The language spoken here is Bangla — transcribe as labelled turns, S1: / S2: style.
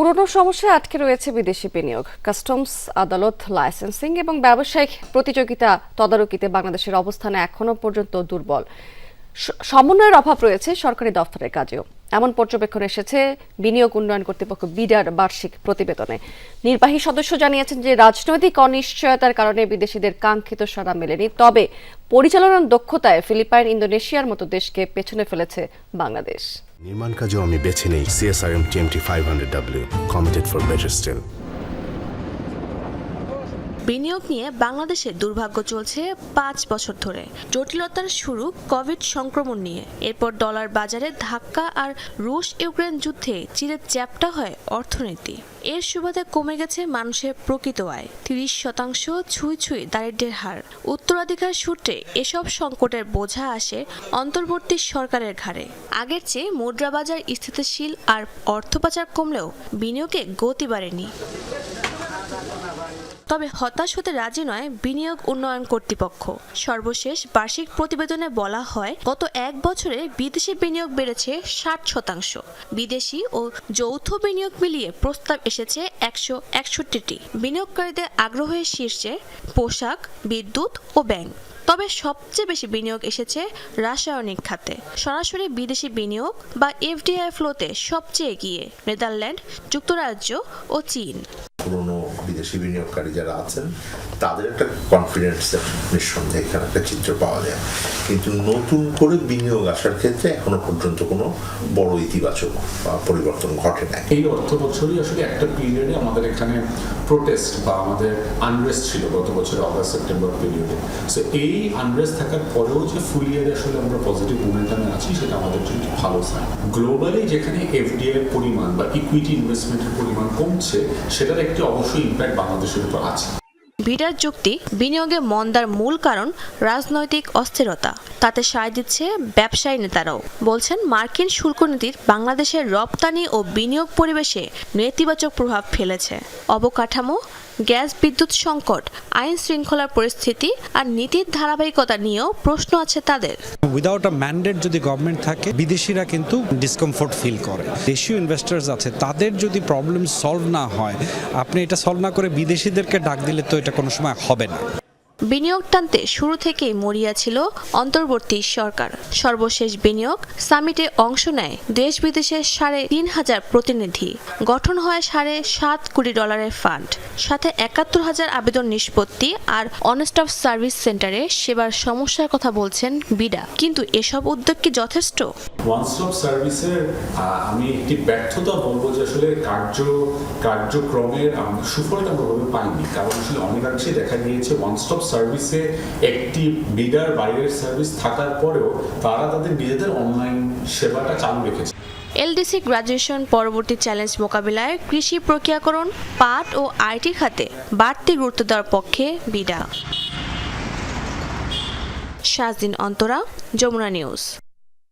S1: পুরনো সমস্যায় আটকে রয়েছে বিদেশি বিনিয়োগ। কাস্টমস, আদালত, লাইসেন্সিং এবং ব্যবসায়িক প্রতিযোগিতা তদারকিতে বাংলাদেশের অবস্থান এখনো পর্যন্ত দুর্বল। সমন্বয়ের অভাব রয়েছে সরকারি দফতরের কাজেও। এমন পর্যবেক্ষণ এসেছে বিনিয়োগ উন্নয়ন কর্তৃপক্ষ বিডার বার্ষিক প্রতিবেদনে। নির্বাহী সদস্য জানিয়েছেন যে রাজনৈতিক অনিশ্চয়তার কারণে বিদেশিদের কাঙ্ক্ষিত সাড়া মেলেনি, তবে পরিচালনার দক্ষতায় ফিলিপাইন, ইন্দোনেশিয়ার মতো দেশকে পেছনে ফেলেছে বাংলাদেশ।
S2: নির্মাণ কাজেও আমি বেছে নেই CSRM TMT 500W, committed for better still।
S3: বিনিয়োগ নিয়ে বাংলাদেশে দুর্ভাগ্য চলছে 5 বছর ধরে। জটিলতার শুরু কোভিড সংক্রমণ নিয়ে, এরপর ডলার বাজারে ধাক্কা আর রুশ ইউক্রেন যুদ্ধে চিরে চ্যাপ্টা হয় অর্থনীতি। এর সুবাদে কমে গেছে মানুষের প্রকৃত আয়, 30% ছুঁই দারিদ্র্যের হার। উত্তরাধিকার সূত্রে এসব সংকটের বোঝা আসে অন্তর্বর্তী সরকারের ঘাড়ে। আগের চেয়ে মুদ্রা বাজার স্থিতিশীল আর অর্থ পাচার কমলেও বিনিয়োগে গতি বাড়েনি। তবে হতাশ হতে রাজি নয় বিনিয়োগ উন্নয়ন কর্তৃপক্ষ। সর্বশেষ বার্ষিক প্রতিবেদনে বলা হয়, গত 1 বছরে বিদেশি বিনিয়োগ বেড়েছে 60%। বিদেশি ও যৌথ বিনিয়োগ মিলিয়ে প্রস্তাব এসেছে 161টি। বিনিয়োগকারীদের আগ্রহের শীর্ষে পোশাক, বিদ্যুৎ ও ব্যাংক। তবে সবচেয়ে বেশি বিনিয়োগ এসেছে রাসায়নিক খাতে। সরাসরি বিদেশি বিনিয়োগ বা FDI ফ্লোতে সবচেয়ে এগিয়ে নেদারল্যান্ড, যুক্তরাজ্য ও চীন।
S4: পুরনো বিদেশি বিনিয়োগকারী যারা আছেন তাদের একটা কনফিডেন্সের নিঃসন্দেহে এখানে একটা চিত্র পাওয়া যায়, কিন্তু নতুন করে বিনিয়োগ আসার ক্ষেত্রে এখনো পর্যন্ত কোনো বড় ইতিবাচক পরিবর্তন ঘটে নাই।
S5: এই অর্থ বছরই আসলে একটা পিরিয়ডে আমাদের এখানে প্রোটেস্ট বা আমাদের আনরেস্ট ছিল গত বছরের অগাস্ট সেপ্টেম্বর পিরিয়ডে। সো এই আনরেস্ট থাকার পরেও যে ফুল ইয়ারে আসলে আমরা পজিটিভ মোমেন্টামে আছি, সেটা আমাদের জন্য ভালো সাইন। গ্লোবালি যেখানে FDI এর পরিমাণ বা ইকুইটি ইনভেস্টমেন্টের পরিমাণ কমছে, সেটার একটি অবশ্যই ইম্প্যাক্ট বাংলাদেশের উপর আছে।
S3: বিডার যুক্তি, বিনিয়োগে মন্দার মূল কারণ রাজনৈতিক অস্থিরতা। তাতে সায় দিচ্ছে ব্যবসায়ী নেতারাও। বলছেন, মার্কিন শুল্ক নীতির বাংলাদেশের রপ্তানি ও বিনিয়োগ পরিবেশে নেতিবাচক প্রভাব ফেলেছে। অবকাঠামো, গ্যাস বিদ্যুৎ সংকট, আইন শৃঙ্খলার পরিস্থিতি আর নীতির ধারাবাহিকতা নিয়েও প্রশ্ন আছে তাদের।
S6: উইদাউট আ ম্যান্ডেট যদি গভর্নমেন্ট থাকে, বিদেশিরা কিন্তু ডিসকমফোর্ট ফিল করে। দেশীয় ইনভেস্টার্স আছে, তাদের যদি প্রবলেম সলভ না হয়, আপনি এটা সলভ না করে বিদেশিদেরকে ডাক দিলে তো এটা কোনো সময় হবে না।
S3: বিনিয়োগ টানতে শুরু থেকেই মরিয়া ছিল অন্তর্বর্তী সরকার। সর্বশেষ বিনিয়োগ সামিটে অংশ নেয় দেশ বিদেশের 3,500 প্রতিনিধি। গঠন হয় $7.5 কোটি ফান্ড, সাথে 71,000 আবেদন নিষ্পত্তি আর অনস্টপ সার্ভিস সেন্টারে সেবার সমস্যার কথা বলছেন বিডা। কিন্তু এসব উদ্যোগ কি যথেষ্ট?
S5: ওয়ান স্টপ সার্ভিসের আমি একটি ব্যর্থতা বলবো যে আসলে কার্যক্রমের সুফলটা আমরা ভাবে পাইনি। কারণ আসলে অনেকাংশে দেখা গিয়েছে ওয়ান স্টপ সার্ভিসে একটি বিডার বাইরের সার্ভিস থাকার পরেও তারা তাদের নিজেদের অনলাইন সেবাটা চালু রেখেছে।
S3: LDC গ্রাজুয়েশন পরবর্তী চ্যালেঞ্জ মোকাবিলায় কৃষি প্রক্রিয়াকরণ, পাট ও IT খাতে বাড়তি গুরুত্ব দেওয়ার পক্ষে বিডা। শাহজিন অন্তরা, যমুনা নিউজ।